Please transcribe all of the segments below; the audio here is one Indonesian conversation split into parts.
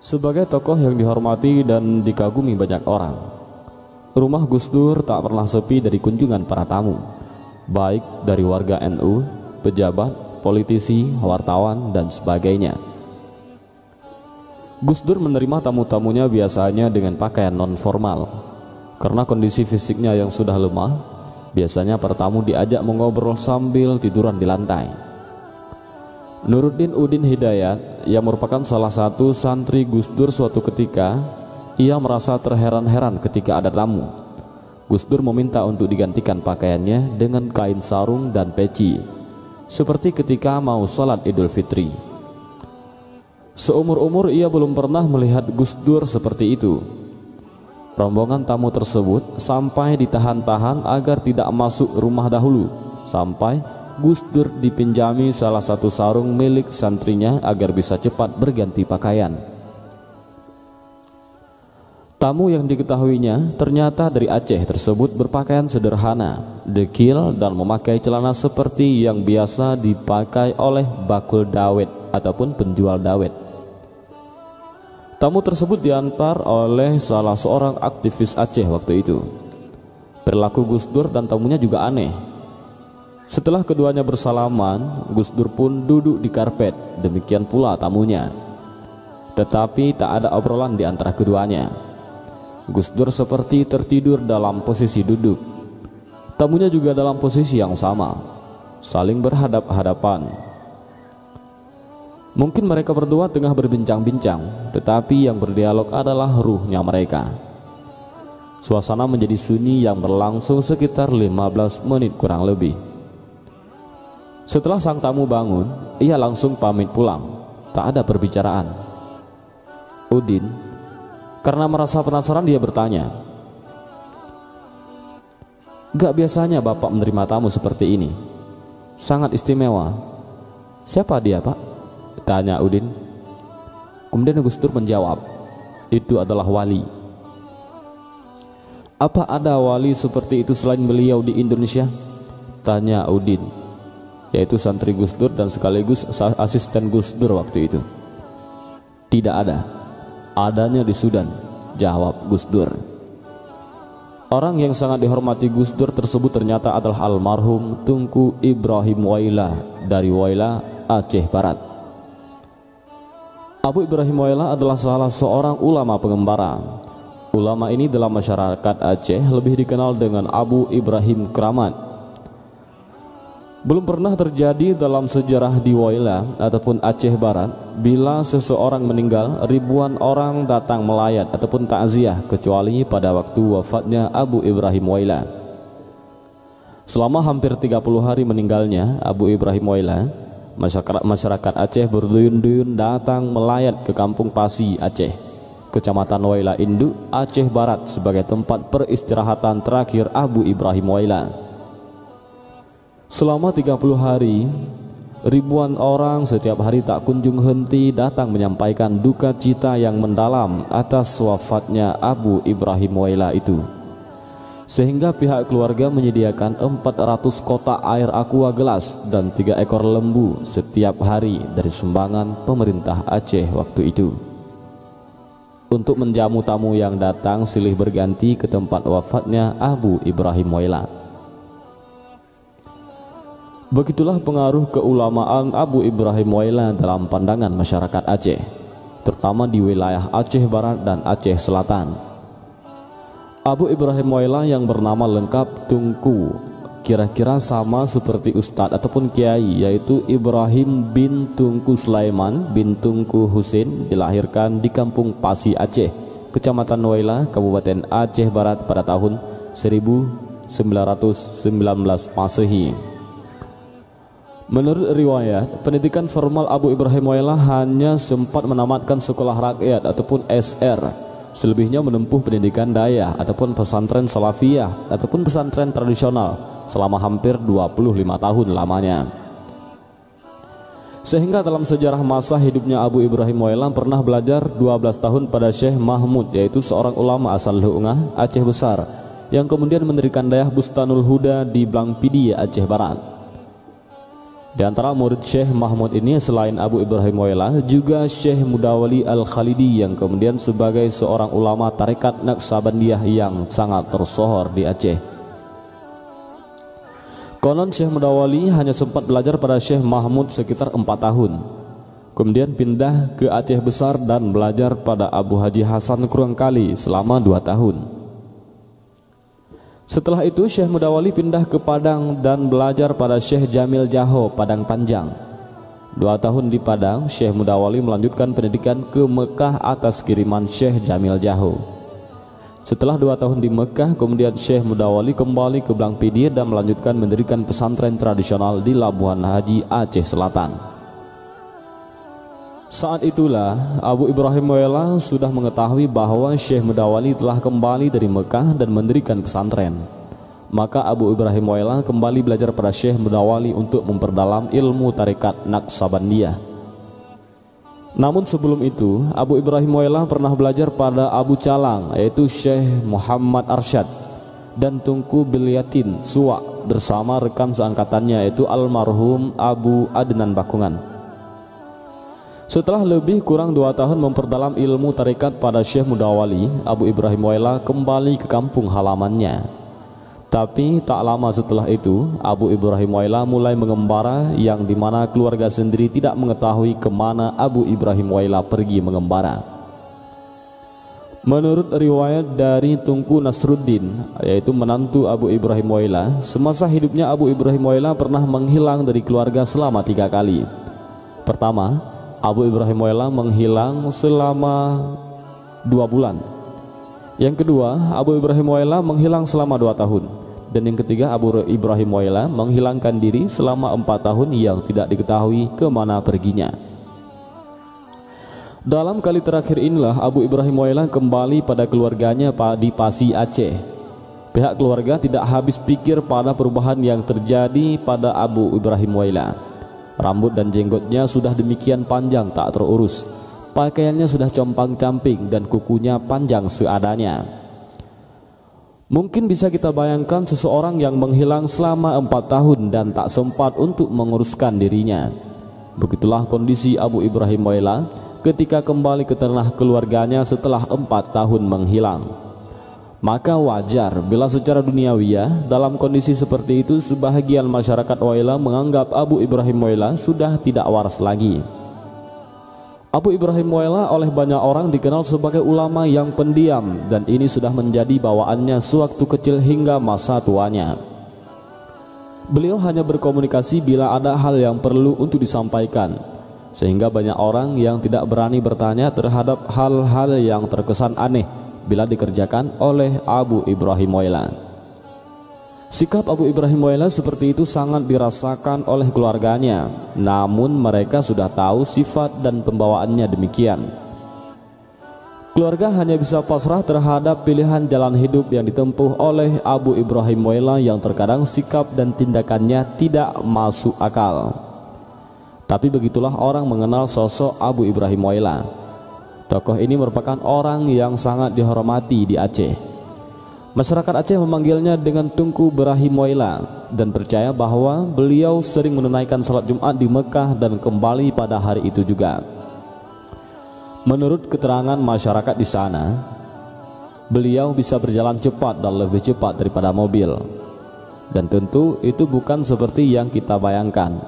Sebagai tokoh yang dihormati dan dikagumi banyak orang, rumah Gus Dur tak pernah sepi dari kunjungan para tamu, baik dari warga NU, pejabat, politisi, wartawan, dan sebagainya. Gus Dur menerima tamu-tamunya biasanya dengan pakaian non-formal. Karena kondisi fisiknya yang sudah lemah, biasanya para tamu diajak mengobrol sambil tiduran di lantai. Nuruddin Udin Hidayat yang merupakan salah satu santri Gus Dur suatu ketika, ia merasa terheran-heran ketika ada tamu. Gus Dur meminta untuk digantikan pakaiannya dengan kain sarung dan peci, seperti ketika mau sholat Idul Fitri. Seumur-umur ia belum pernah melihat Gus Dur seperti itu. Rombongan tamu tersebut sampai ditahan-tahan agar tidak masuk rumah dahulu, sampai Gus Dur dipinjami salah satu sarung milik santrinya agar bisa cepat berganti pakaian. Tamu yang diketahuinya ternyata dari Aceh tersebut berpakaian sederhana, dekil, dan memakai celana seperti yang biasa dipakai oleh bakul dawet ataupun penjual dawet. Tamu tersebut diantar oleh salah seorang aktivis Aceh waktu itu. Perilaku Gus Dur dan tamunya juga aneh. Setelah keduanya bersalaman, Gus Dur pun duduk di karpet, demikian pula tamunya. Tetapi tak ada obrolan di antara keduanya. Gus Dur seperti tertidur dalam posisi duduk. Tamunya juga dalam posisi yang sama, saling berhadap-hadapan. Mungkin mereka berdua tengah berbincang-bincang, tetapi yang berdialog adalah ruhnya mereka. Suasana menjadi sunyi yang berlangsung sekitar 15 menit kurang lebih. Setelah sang tamu bangun, ia langsung pamit pulang. Tak ada perbicaraan. Udin, karena merasa penasaran, dia bertanya, "Gak biasanya Bapak menerima tamu seperti ini. Sangat istimewa. Siapa dia, Pak?" tanya Udin. Kemudian Gus Dur menjawab, "Itu adalah wali." "Apa ada wali seperti itu selain beliau di Indonesia?" tanya Udin, yaitu santri Gus Dur dan sekaligus asisten Gus Dur waktu itu. "Tidak ada, adanya di Sudan," jawab Gus Dur. Orang yang sangat dihormati Gus Dur tersebut ternyata adalah almarhum Tunku Ibrahim Waila dari Waila, Aceh Barat. Abu Ibrahim Waila adalah salah seorang ulama pengembara. Ulama ini dalam masyarakat Aceh lebih dikenal dengan Abu Ibrahim Keramat. Belum pernah terjadi dalam sejarah di Waila ataupun Aceh Barat, bila seseorang meninggal, ribuan orang datang melayat ataupun takziah, kecuali pada waktu wafatnya Abu Ibrahim Waila. Selama hampir 30 hari meninggalnya Abu Ibrahim Waila, masyarakat Aceh berduyun-duyun datang melayat ke Kampung Pasi, Aceh, Kecamatan Waila Induk, Aceh Barat, sebagai tempat peristirahatan terakhir Abu Ibrahim Waila. Selama 30 hari, ribuan orang setiap hari tak kunjung henti datang menyampaikan duka cita yang mendalam atas wafatnya Abu Ibrahim Waila itu. Sehingga pihak keluarga menyediakan 400 kotak air aqua gelas dan 3 ekor lembu setiap hari dari sumbangan pemerintah Aceh waktu itu, untuk menjamu tamu yang datang silih berganti ke tempat wafatnya Abu Ibrahim Waila. Begitulah pengaruh keulamaan Abu Ibrahim Waila dalam pandangan masyarakat Aceh, terutama di wilayah Aceh Barat dan Aceh Selatan. Abu Ibrahim Waila yang bernama lengkap Tunku, kira-kira sama seperti Ustadz ataupun Kiai, yaitu Ibrahim bin Tunku Sulaiman bin Tunku Husin, dilahirkan di Kampung Pasi, Aceh, Kecamatan Waila, Kabupaten Aceh Barat pada tahun 1919 Masehi. Menurut riwayat, pendidikan formal Abu Ibrahim Waila hanya sempat menamatkan sekolah rakyat ataupun SR. Selebihnya menempuh pendidikan daya ataupun pesantren salafiyah ataupun pesantren tradisional selama hampir 25 tahun lamanya. Sehingga dalam sejarah masa hidupnya Abu Ibrahim Waila pernah belajar 12 tahun pada Syekh Mahmud, yaitu seorang ulama asal Leungah, Aceh Besar, yang kemudian mendirikan dayah Bustanul Huda di Blangpidi, Aceh Barat. Di antara murid Syekh Mahmud ini selain Abu Ibrahim Wailah juga Syekh Mudawali Al-Khalidi yang kemudian sebagai seorang ulama tarekat Naqsabandiyah yang sangat tersohor di Aceh. Konon Syekh Mudawali hanya sempat belajar pada Syekh Mahmud sekitar 4 tahun. Kemudian pindah ke Aceh Besar dan belajar pada Abu Haji Hasan Kurangkali selama 2 tahun. Setelah itu Syekh Mudawali pindah ke Padang dan belajar pada Syekh Jamil Jaho Padang Panjang. 2 tahun di Padang, Syekh Mudawali melanjutkan pendidikan ke Mekah atas kiriman Syekh Jamil Jaho. Setelah 2 tahun di Mekah, kemudian Syekh Mudawali kembali ke Blangpidi dan melanjutkan mendirikan pesantren tradisional di Labuhan Haji, Aceh Selatan. Saat itulah Abu Ibrahim Wailah sudah mengetahui bahwa Syekh Mudawali telah kembali dari Mekah dan mendirikan pesantren. Maka Abu Ibrahim Wailah kembali belajar pada Syekh Mudawali untuk memperdalam ilmu tarekat Naqsabandiyah. Namun sebelum itu Abu Ibrahim Wailah pernah belajar pada Abu Calang, yaitu Syekh Muhammad Arsyad, dan Tunku Bilyatin Suwa bersama rekan seangkatannya, yaitu almarhum Abu Adnan Bakungan. Setelah lebih kurang 2 tahun memperdalam ilmu tarekat pada Syekh Mudawali, Abu Ibrahim Wailah kembali ke kampung halamannya. Tapi tak lama setelah itu Abu Ibrahim Wailah mulai mengembara, yang dimana keluarga sendiri tidak mengetahui kemana Abu Ibrahim Wailah pergi mengembara. Menurut riwayat dari Tunku Nasruddin, yaitu menantu Abu Ibrahim Wailah, semasa hidupnya Abu Ibrahim Wailah pernah menghilang dari keluarga selama 3 kali. Pertama, Abu Ibrahim Wailah menghilang selama 2 bulan. Yang kedua, Abu Ibrahim Wailah menghilang selama 2 tahun. Dan yang ketiga, Abu Ibrahim Wailah menghilangkan diri selama 4 tahun yang tidak diketahui kemana perginya. Dalam kali terakhir inilah Abu Ibrahim Wailah kembali pada keluarganya di Pasi, Aceh. Pihak keluarga tidak habis pikir pada perubahan yang terjadi pada Abu Ibrahim Wailah. Rambut dan jenggotnya sudah demikian panjang tak terurus, pakaiannya sudah compang-camping dan kukunya panjang seadanya. Mungkin bisa kita bayangkan seseorang yang menghilang selama 4 tahun dan tak sempat untuk menguruskan dirinya. Begitulah kondisi Abu Ibrahim Wailah ketika kembali ke tanah keluarganya setelah 4 tahun menghilang. Maka wajar bila secara duniawiyah dalam kondisi seperti itu sebahagian masyarakat Wailah menganggap Abu Ibrahim Wailah sudah tidak waras lagi. Abu Ibrahim Wailah oleh banyak orang dikenal sebagai ulama yang pendiam, dan ini sudah menjadi bawaannya sewaktu kecil hingga masa tuanya. Beliau hanya berkomunikasi bila ada hal yang perlu untuk disampaikan, sehingga banyak orang yang tidak berani bertanya terhadap hal-hal yang terkesan aneh bila dikerjakan oleh Abu Ibrahim Wailah. Sikap Abu Ibrahim Wailah seperti itu sangat dirasakan oleh keluarganya, namun mereka sudah tahu sifat dan pembawaannya demikian. Keluarga hanya bisa pasrah terhadap pilihan jalan hidup yang ditempuh oleh Abu Ibrahim Wailah yang terkadang sikap dan tindakannya tidak masuk akal. Tapi begitulah orang mengenal sosok Abu Ibrahim Wailah. Tokoh ini merupakan orang yang sangat dihormati di Aceh. Masyarakat Aceh memanggilnya dengan Tunku Ibrahim Wailah dan percaya bahwa beliau sering menunaikan salat Jumat di Mekah dan kembali pada hari itu juga. Menurut keterangan masyarakat di sana, beliau bisa berjalan cepat dan lebih cepat daripada mobil. Dan tentu itu bukan seperti yang kita bayangkan.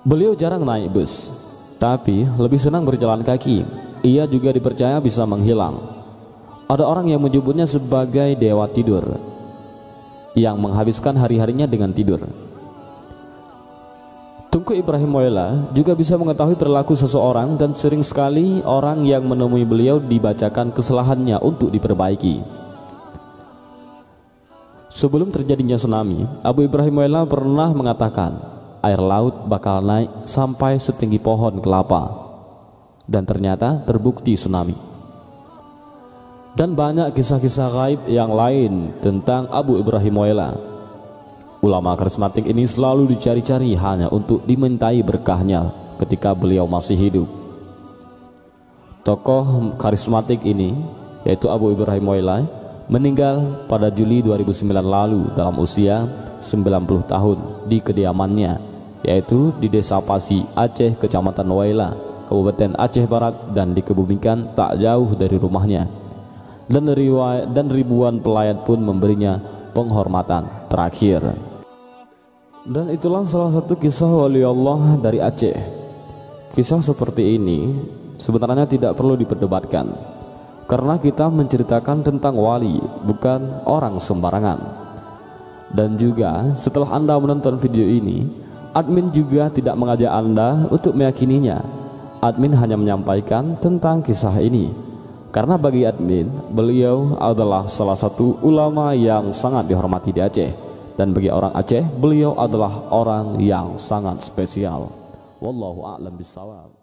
Beliau jarang naik bus, tapi lebih senang berjalan kaki. Ia juga dipercaya bisa menghilang. Ada orang yang menyebutnya sebagai dewa tidur, yang menghabiskan hari-harinya dengan tidur. Tunku Ibrahim Wailah juga bisa mengetahui perilaku seseorang, dan sering sekali orang yang menemui beliau dibacakan kesalahannya untuk diperbaiki. Sebelum terjadinya tsunami, Abu Ibrahim Wailah pernah mengatakan air laut bakal naik sampai setinggi pohon kelapa, dan ternyata terbukti tsunami. Dan banyak kisah-kisah gaib yang lain tentang Abu Ibrahim Wailah. Ulama karismatik ini selalu dicari-cari hanya untuk dimintai berkahnya ketika beliau masih hidup. Tokoh karismatik ini, yaitu Abu Ibrahim Wailah, meninggal pada Juli 2009 lalu dalam usia 90 tahun di kediamannya yaitu di Desa Pasi, Aceh, Kecamatan Waila, Kabupaten Aceh Barat, dan dikebumikan tak jauh dari rumahnya. Dan ribuan pelayat pun memberinya penghormatan terakhir. Dan itulah salah satu kisah wali Allah dari Aceh. Kisah seperti ini sebenarnya tidak perlu diperdebatkan, karena kita menceritakan tentang wali, bukan orang sembarangan. Dan juga setelah Anda menonton video ini, admin juga tidak mengajak Anda untuk meyakininya. Admin hanya menyampaikan tentang kisah ini, karena bagi admin, beliau adalah salah satu ulama yang sangat dihormati di Aceh. Dan bagi orang Aceh, beliau adalah orang yang sangat spesial. Wallahu a'lam bishawab.